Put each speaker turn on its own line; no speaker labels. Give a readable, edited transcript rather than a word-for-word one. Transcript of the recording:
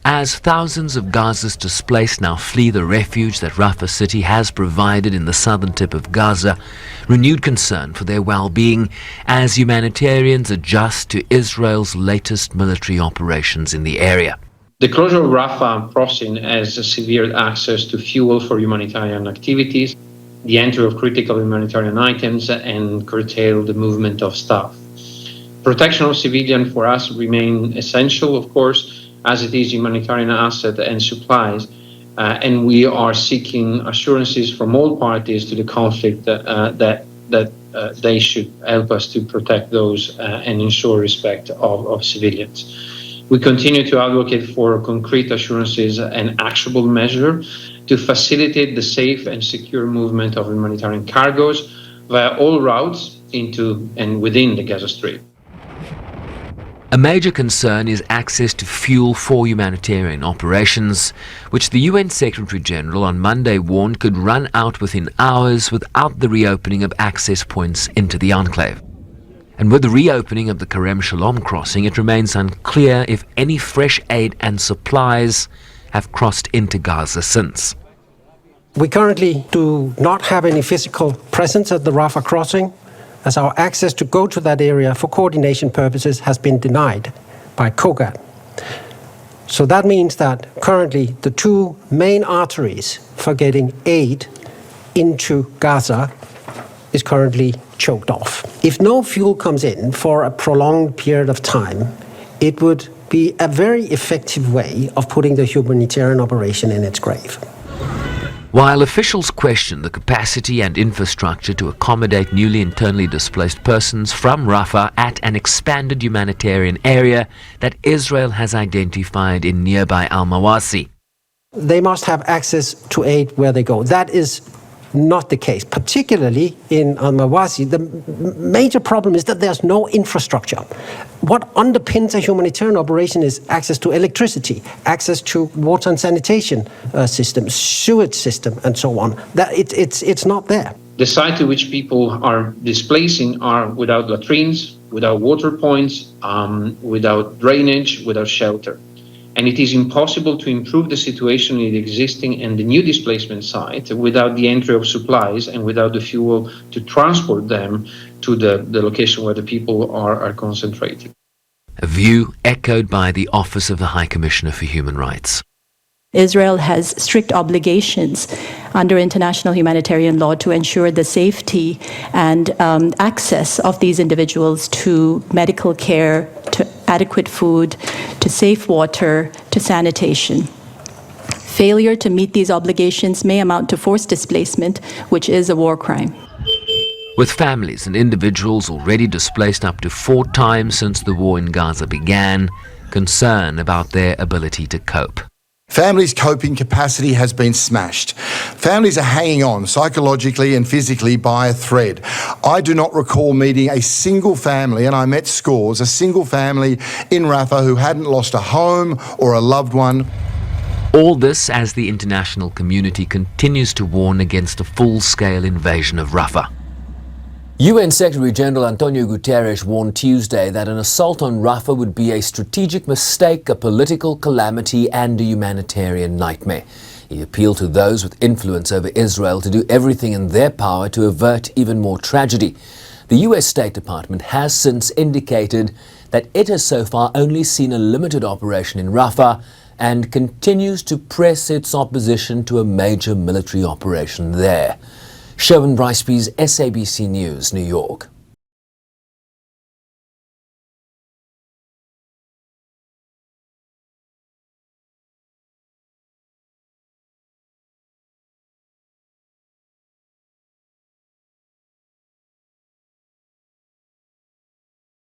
As thousands of Gaza's displaced now flee the refuge that Rafah city has provided in the southern tip of Gaza, renewed concern for their well-being as humanitarians adjust to Israel's latest military operations in the area.
The closure of Rafah crossing has severed access to fuel for humanitarian activities, the entry of critical humanitarian items, and curtailed the movement of staff. Protection of civilians for us remain essential, of course, as it is humanitarian asset and supplies, and we are seeking assurances from all parties to the conflict that they should help us to protect those and ensure respect of civilians. We continue to advocate for concrete assurances and actionable measures to facilitate the safe and secure movement of humanitarian cargoes via all routes into and within the Gaza Strip.
A major concern is access to fuel for humanitarian operations, which the UN Secretary-General on Monday warned could run out within hours without the reopening of access points into the enclave. And with the reopening of the Karem Shalom crossing, it remains unclear if any fresh aid and supplies have crossed into Gaza since.
We currently do not have any physical presence at the Rafah crossing, as our access to go to that area for coordination purposes has been denied by COGAT. So that means that currently the two main arteries for getting aid into Gaza is currently choked off. If no fuel comes in for a prolonged period of time, it would be a very effective way of putting the humanitarian operation in its grave.
While officials question the capacity and infrastructure to accommodate newly internally displaced persons from Rafah at an expanded humanitarian area that Israel has identified in nearby Al-Mawasi.
They must have access to aid where they go. That is not the case, particularly in Al-Mawasi. The major problem is that there's no infrastructure. What underpins a humanitarian operation is access to electricity, access to water and sanitation systems, sewage system, and so on. It's not there.
The site to which people are displacing are without latrines, without water points, without drainage, without shelter. And it is impossible to improve the situation in the existing and the new displacement site without the entry of supplies and without the fuel to transport them to the location where the people are concentrated.
A view echoed by the Office of the High Commissioner for Human Rights.
Israel has strict obligations under international humanitarian law to ensure the safety and access of these individuals to medical care, to adequate food, to safe water, to sanitation. Failure to meet these obligations may amount to forced displacement, which is a war crime.
With families and individuals already displaced up to 4 times since the war in Gaza began, concern about their ability to cope.
Families' coping capacity has been smashed. Families are hanging on psychologically and physically by a thread. I do not recall meeting a single family, and I met scores, a single family in Rafah who hadn't lost a home or a loved one.
All this as the international community continues to warn against a full-scale invasion of Rafah. UN Secretary-General Antonio Guterres warned Tuesday that an assault on Rafah would be a strategic mistake, a political calamity and a humanitarian nightmare. He appealed to those with influence over Israel to do everything in their power to avert even more tragedy. The US State Department has since indicated that it has so far only seen a limited operation in Rafah and continues to press its opposition to a major military operation there. Sherwin Briceby's SABC News, New York.